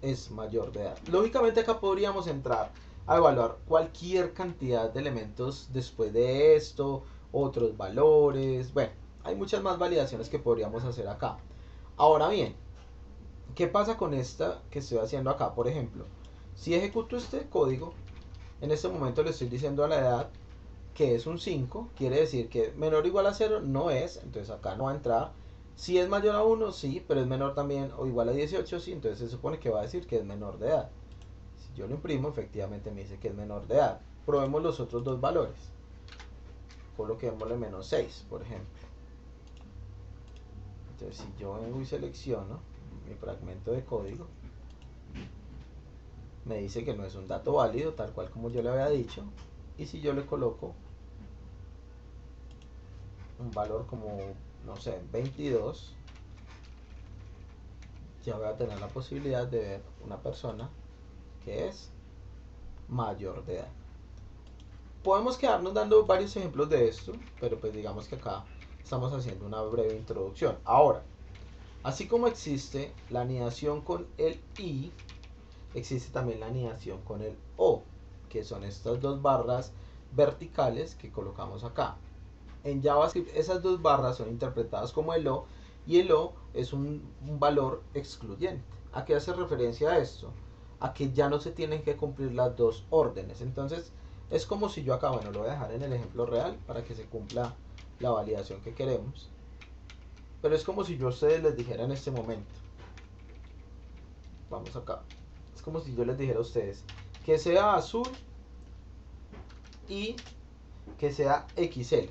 Speaker 1: es mayor de edad. Lógicamente acá podríamos entrar a evaluar cualquier cantidad de elementos después de esto, otros valores, bueno, hay muchas más validaciones que podríamos hacer acá. Ahora bien, ¿qué pasa con esta que estoy haciendo acá? Por ejemplo, si ejecuto este código, en este momento le estoy diciendo a la edad que es un 5, quiere decir que menor o igual a 0 no es, entonces acá no va a entrar. Si es mayor a 1, sí, pero es menor también o igual a 18, sí, entonces se supone que va a decir que es menor de edad. Si yo lo imprimo, efectivamente me dice que es menor de edad. Probemos los otros dos valores. Coloquémosle menos 6, por ejemplo. Entonces, si yo vengo y selecciono mi fragmento de código, me dice que no es un dato válido, tal cual como yo le había dicho. Y si yo le coloco un valor como, no sé, 22, ya voy a tener la posibilidad de ver una persona que es mayor de edad. Podemos quedarnos dando varios ejemplos de esto, pero pues digamos que acá estamos haciendo una breve introducción. Ahora, así como existe la anidación con el i, existe también la anidación con el o, que son estas dos barras verticales que colocamos acá. En JavaScript esas dos barras son interpretadas como el o, y el o es un valor excluyente. ¿A qué hace referencia a esto? A que ya no se tienen que cumplir las dos órdenes. Entonces es como si yo acá, bueno, lo voy a dejar en el ejemplo real para que se cumpla la validación que queremos, pero es como si yo a ustedes les dijera en este momento, vamos acá, es como si yo les dijera a ustedes que sea azul y que sea XL.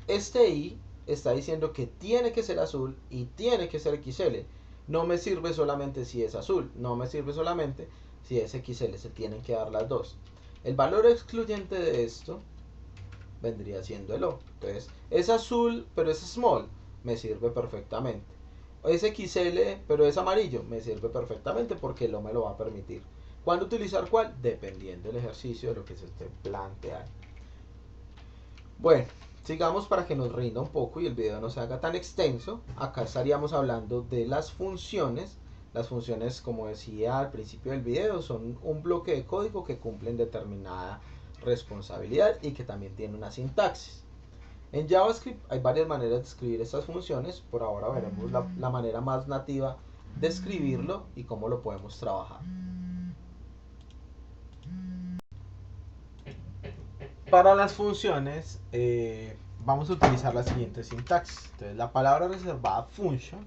Speaker 1: Este i está diciendo que tiene que ser azul y tiene que ser XL. No me sirve solamente si es azul, no me sirve solamente si es XL, se tienen que dar las dos. El valor excluyente de esto vendría siendo el O. Entonces, es azul, pero es small, me sirve perfectamente. Es XL, pero es amarillo, me sirve perfectamente porque el O me lo va a permitir. ¿Cuándo utilizar cuál? Dependiendo del ejercicio de lo que se esté planteando. Bueno, sigamos para que nos rinda un poco y el video no se haga tan extenso. Acá estaríamos hablando de las funciones. Las funciones, como decía al principio del video, son un bloque de código que cumplen determinada responsabilidad y que también tiene una sintaxis. En JavaScript hay varias maneras de escribir estas funciones. Por ahora veremos la manera más nativa de escribirlo y cómo lo podemos trabajar. Para las funciones vamos a utilizar la siguiente sintaxis. Entonces la palabra reservada function,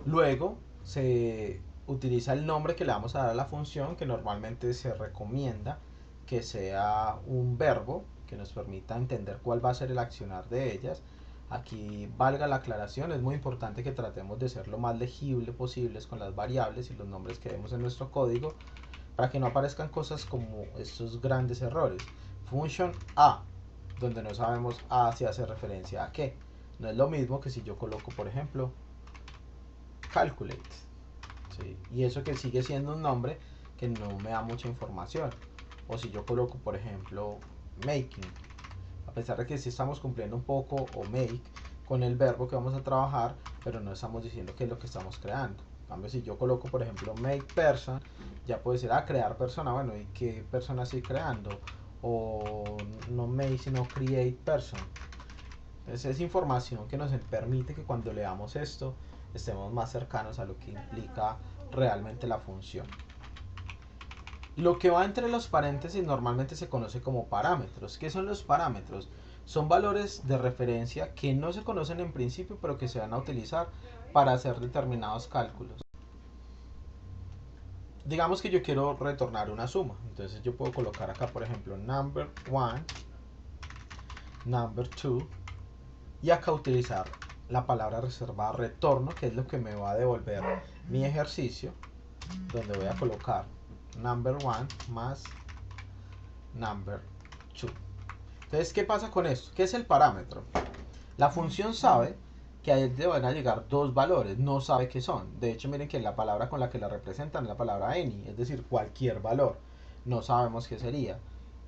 Speaker 1: luego se utiliza el nombre que le vamos a dar a la función, que normalmente se recomienda que sea un verbo que nos permita entender cuál va a ser el accionar de ellas. Aquí valga la aclaración, es muy importante que tratemos de ser lo más legible posibles con las variables y los nombres que vemos en nuestro código, para que no aparezcan cosas como estos grandes errores. Function A, donde no sabemos A si hace referencia a qué. No es lo mismo que si yo coloco, por ejemplo, calculate, ¿sí? Y eso que sigue siendo un nombre que no me da mucha información. O si yo coloco, por ejemplo, making, a pesar de que sí estamos cumpliendo un poco, o make, con el verbo que vamos a trabajar, pero no estamos diciendo qué es lo que estamos creando. En cambio, si yo coloco, por ejemplo, make person, ya puede ser crear persona. Bueno, ¿y qué persona estoy creando? O no make, sino create person. Entonces es información que nos permite que cuando leamos esto estemos más cercanos a lo que implica realmente la función. Lo que va entre los paréntesis normalmente se conoce como parámetros. ¿Qué son los parámetros? Son valores de referencia que no se conocen en principio, pero que se van a utilizar para hacer determinados cálculos. Digamos que yo quiero retornar una suma. Entonces yo puedo colocar acá, por ejemplo, number 1, number 2, y acá utilizar la palabra reservada retorno, que es lo que me va a devolver mi ejercicio, donde voy a colocar number 1 más number 2. Entonces, ¿qué pasa con esto? ¿Qué es el parámetro? La función sabe que a él le van a llegar dos valores, no sabe qué son. De hecho, miren que la palabra con la que la representan es la palabra any, es decir, cualquier valor. No sabemos qué sería.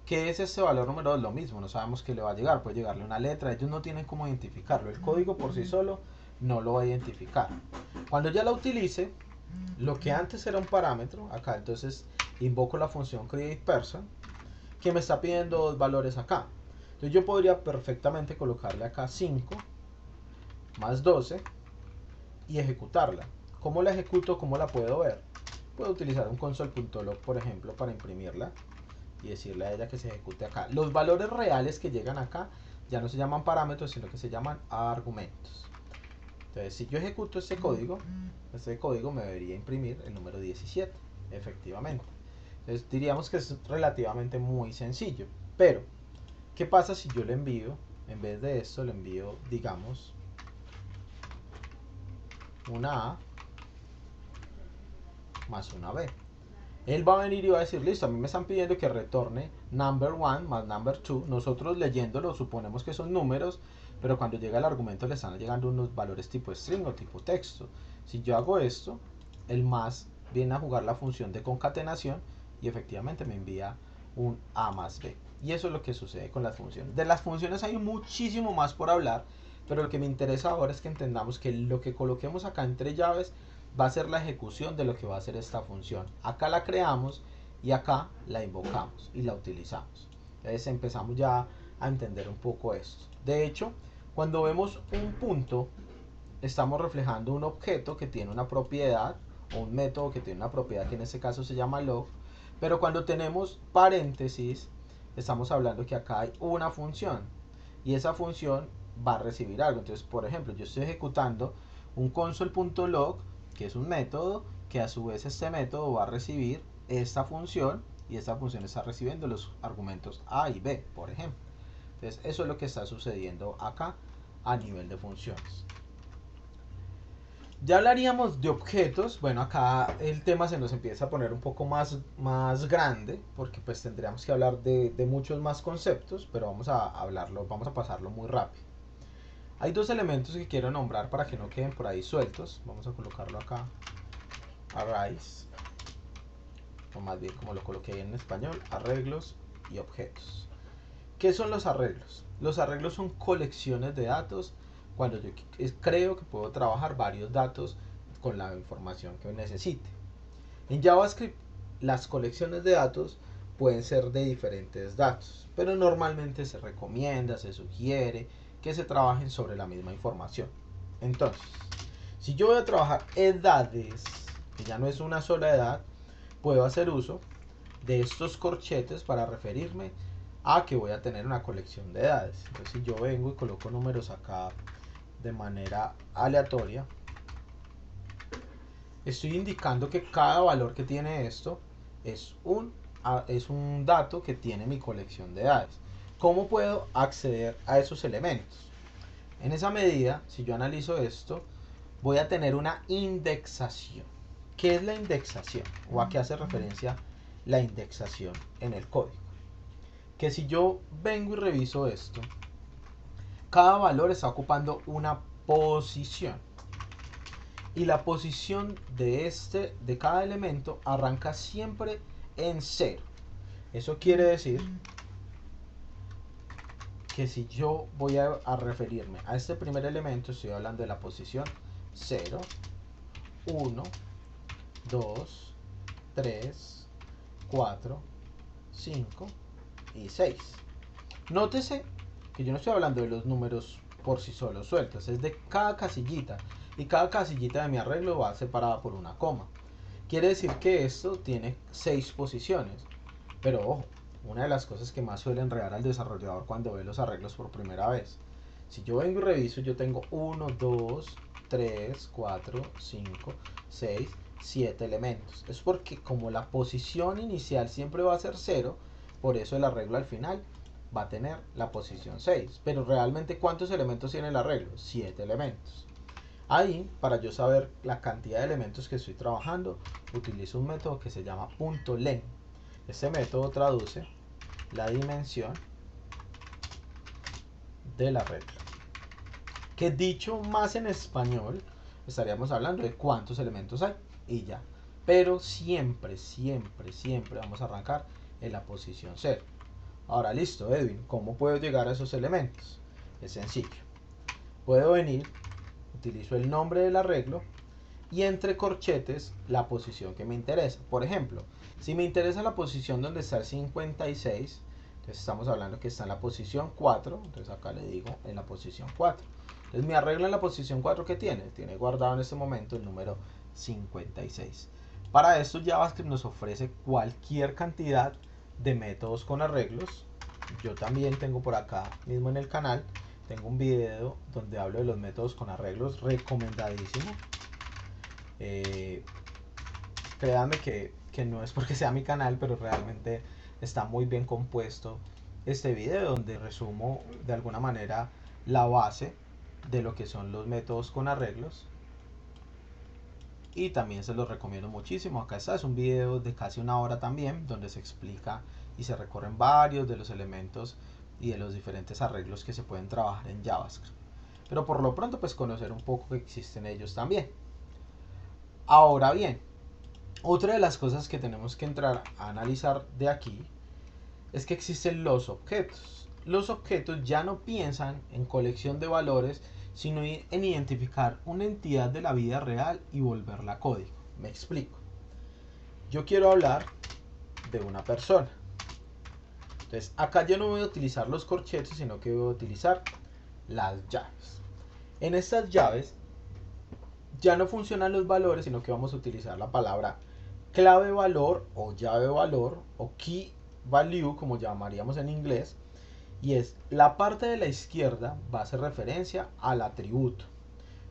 Speaker 1: ¿Qué es este valor número 2? Lo mismo, no sabemos qué le va a llegar. Puede llegarle una letra, ellos no tienen cómo identificarlo. El código por sí solo no lo va a identificar. Cuando ya la utilice, lo que antes era un parámetro, acá entonces invoco la función createPerson, que me está pidiendo dos valores acá. Entonces yo podría perfectamente colocarle acá 5 más 12 y ejecutarla. ¿Cómo la ejecuto? ¿Cómo la puedo ver? Puedo utilizar un console.log, por ejemplo, para imprimirla y decirle a ella que se ejecute acá. Los valores reales que llegan acá ya no se llaman parámetros, sino que se llaman argumentos. Entonces, si yo ejecuto este código me debería imprimir el número 17, efectivamente. Entonces, diríamos que es relativamente muy sencillo. Pero, ¿qué pasa si yo le envío, en vez de esto, le envío, digamos, una A más una B? Él va a venir y va a decir, listo, a mí me están pidiendo que retorne number 1 más number 2. Nosotros leyéndolo suponemos que son números, pero cuando llega el argumento le están llegando unos valores tipo string o tipo texto. Si yo hago esto, el más viene a jugar la función de concatenación y efectivamente me envía un A más B. Y eso es lo que sucede con las funciones. De las funciones hay muchísimo más por hablar, pero lo que me interesa ahora es que entendamos que lo que coloquemos acá entre llaves va a ser la ejecución de lo que va a hacer esta función. Acá la creamos y acá la invocamos y la utilizamos. Entonces empezamos ya a entender un poco esto. De hecho, cuando vemos un punto, estamos reflejando un objeto que tiene una propiedad o un método que tiene una propiedad que en este caso se llama log. Pero cuando tenemos paréntesis, estamos hablando que acá hay una función y esa función va a recibir algo. Entonces, por ejemplo, yo estoy ejecutando un console.log, que es un método que a su vez este método va a recibir esta función y esta función está recibiendo los argumentos A y B, por ejemplo. Entonces, eso es lo que está sucediendo acá a nivel de funciones. Ya hablaríamos de objetos. Bueno, acá el tema se nos empieza a poner un poco más grande, porque pues tendríamos que hablar de muchos más conceptos, pero vamos a hablarlo, vamos a pasarlo muy rápido. Hay dos elementos que quiero nombrar para que no queden por ahí sueltos. Vamos a colocarlo acá. Arrays, o más bien como lo coloqué ahí en español, arreglos y objetos. ¿Qué son los arreglos? Los arreglos son colecciones de datos cuando yo creo que puedo trabajar varios datos con la información que necesite. En JavaScript, las colecciones de datos pueden ser de diferentes datos, pero normalmente se recomienda, se sugiere que se trabajen sobre la misma información. Entonces, si yo voy a trabajar edades, que ya no es una sola edad, puedo hacer uso de estos corchetes para referirme a que voy a tener una colección de edades. Entonces, si yo vengo y coloco números acá de manera aleatoria, estoy indicando que cada valor que tiene esto es un dato que tiene mi colección de edades. ¿Cómo puedo acceder a esos elementos? En esa medida, si yo analizo esto, voy a tener una indexación. ¿Qué es la indexación? ¿O a qué hace referencia la indexación en el código? Que si yo vengo y reviso esto, cada valor está ocupando una posición. Y la posición de cada elemento arranca siempre en 0. Eso quiere decir que si yo voy a referirme a este primer elemento, estoy hablando de la posición 0, 1, 2, 3, 4, 5 y 6. Nótese que yo no estoy hablando de los números por sí solos sueltos, es de cada casillita. Y cada casillita de mi arreglo va separada por una coma. Quiere decir que esto tiene 6 posiciones. Pero ojo, una de las cosas que más suele enredar al desarrollador cuando ve los arreglos por primera vez. Si yo vengo y reviso, yo tengo 1, 2, 3, 4, 5, 6, 7 elementos. Es porque como la posición inicial siempre va a ser 0, por eso el arreglo al final va a tener la posición 6. Pero realmente, ¿cuántos elementos tiene el arreglo? 7 elementos. Ahí, para yo saber la cantidad de elementos que estoy trabajando, utilizo un método que se llama .len. Este método traduce la dimensión del arreglo. Que dicho más en español, estaríamos hablando de cuántos elementos hay y ya. Pero siempre, siempre, siempre vamos a arrancar en la posición 0. Ahora listo, Edwin, ¿cómo puedo llegar a esos elementos? Es sencillo. Puedo venir, utilizo el nombre del arreglo y entre corchetes la posición que me interesa. Por ejemplo, si me interesa la posición donde está el 56, entonces estamos hablando que está en la posición 4, entonces acá le digo en la posición 4. Entonces mi arreglo en la posición 4 que tiene guardado en este momento el número 56. Para esto JavaScript nos ofrece cualquier cantidad de métodos con arreglos. Yo también tengo por acá mismo en el canal, tengo un video donde hablo de los métodos con arreglos, recomendadísimo. Créanme que no es porque sea mi canal, pero realmente está muy bien compuesto este video donde resumo de alguna manera la base de lo que son los métodos con arreglos y también se los recomiendo muchísimo. Acá está, es un video de casi una hora también donde se explica y se recorren varios de los elementos y de los diferentes arreglos que se pueden trabajar en JavaScript, pero por lo pronto pues conocer un poco que existen ellos también. Ahora bien, otra de las cosas que tenemos que entrar a analizar de aquí es que existen los objetos. Los objetos ya no piensan en colección de valores, sino en identificar una entidad de la vida real y volverla código. Me explico. Yo quiero hablar de una persona. Entonces, acá yo no voy a utilizar los corchetes, sino que voy a utilizar las llaves. En estas llaves ya no funcionan los valores, sino que vamos a utilizar la palabra clave valor o llave valor o key value, como llamaríamos en inglés, y es la parte de la izquierda va a hacer referencia al atributo.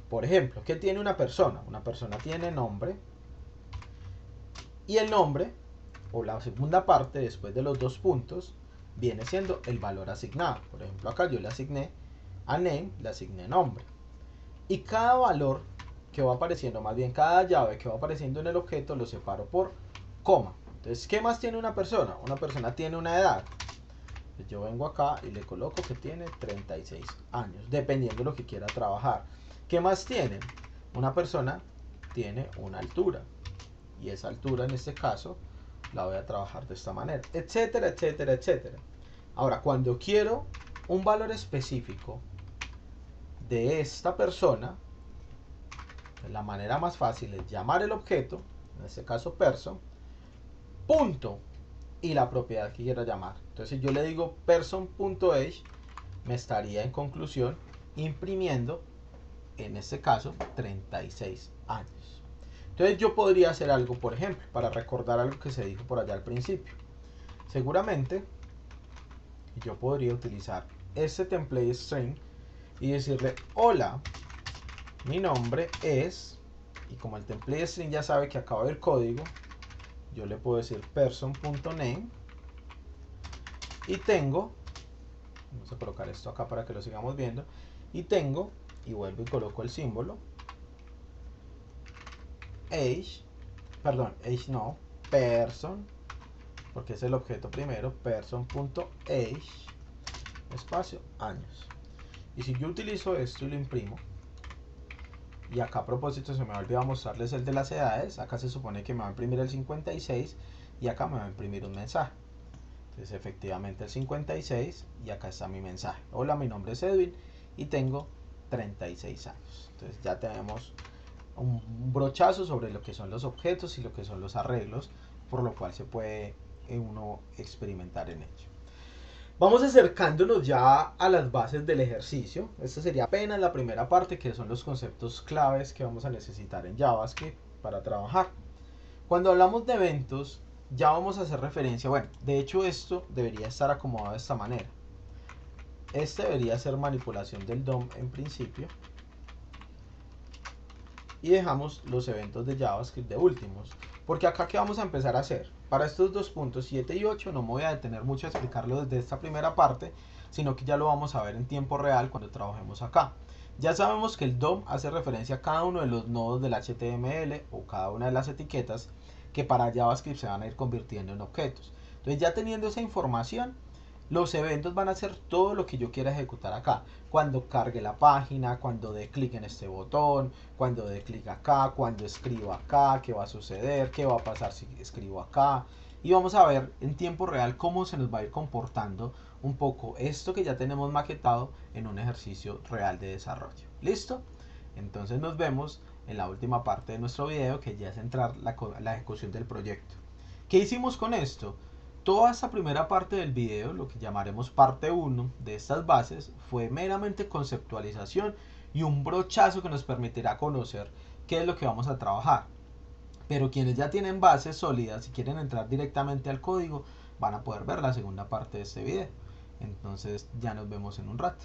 Speaker 1: Por ejemplo, ¿qué tiene una persona? Una persona tiene nombre y el nombre o la segunda parte después de los dos puntos viene siendo el valor asignado. Por ejemplo, acá yo le asigné a name, le asigné nombre, y cada valor que va apareciendo, más bien cada llave que va apareciendo en el objeto lo separo por coma. Entonces, ¿qué más tiene una persona? Una persona tiene una edad. Entonces, yo vengo acá y le coloco que tiene 36 años, dependiendo de lo que quiera trabajar. ¿Qué más tiene? Una persona tiene una altura, y esa altura en este caso la voy a trabajar de esta manera, etcétera, etcétera, etcétera. Ahora, cuando quiero un valor específico de esta persona, la manera más fácil es llamar el objeto, en este caso person, punto, y la propiedad que quiera llamar. Entonces, si yo le digo person.age, me estaría en conclusión imprimiendo, en este caso, 36 años. Entonces, yo podría hacer algo, por ejemplo, para recordar algo que se dijo por allá al principio. Seguramente, yo podría utilizar este template string y decirle: hola, mi nombre es, y como el template string ya sabe que acaba el código, yo le puedo decir person.name, y tengo, vamos a colocar esto acá para que lo sigamos viendo, y tengo, y vuelvo y coloco el símbolo, age, perdón, age no, person, porque es el objeto primero, person.age, espacio, años. Y si yo utilizo esto y lo imprimo, y acá a propósito se me ha olvidado mostrarles el de las edades, acá se supone que me va a imprimir el 56 y acá me va a imprimir un mensaje. Entonces efectivamente el 56 y acá está mi mensaje. Hola, mi nombre es Edwin y tengo 36 años. Entonces ya tenemos un brochazo sobre lo que son los objetos y lo que son los arreglos, por lo cual se puede uno experimentar en ello. Vamos acercándonos ya a las bases del ejercicio. Esta sería apenas la primera parte, que son los conceptos claves que vamos a necesitar en JavaScript para trabajar. Cuando hablamos de eventos, ya vamos a hacer referencia, bueno, de hecho esto debería estar acomodado de esta manera. Este debería ser manipulación del DOM en principio. Y dejamos los eventos de JavaScript de últimos. Porque acá, ¿qué vamos a empezar a hacer? Para estos dos puntos 7 y 8 no me voy a detener mucho a explicarlo desde esta primera parte, sino que ya lo vamos a ver en tiempo real cuando trabajemos acá. Ya sabemos que el DOM hace referencia a cada uno de los nodos del HTML o cada una de las etiquetas que para JavaScript se van a ir convirtiendo en objetos. Entonces, ya teniendo esa información, los eventos van a ser todo lo que yo quiera ejecutar acá. Cuando cargue la página, cuando dé clic en este botón, cuando dé clic acá, cuando escriba acá, qué va a suceder, qué va a pasar si escribo acá. Y vamos a ver en tiempo real cómo se nos va a ir comportando un poco esto que ya tenemos maquetado en un ejercicio real de desarrollo. ¿Listo? Entonces nos vemos en la última parte de nuestro video, que ya es entrar la ejecución del proyecto. ¿Qué hicimos con esto? Toda esta primera parte del video, lo que llamaremos parte 1 de estas bases, fue meramente conceptualización y un brochazo que nos permitirá conocer qué es lo que vamos a trabajar. Pero quienes ya tienen bases sólidas y quieren entrar directamente al código, van a poder ver la segunda parte de este video. Entonces ya nos vemos en un rato.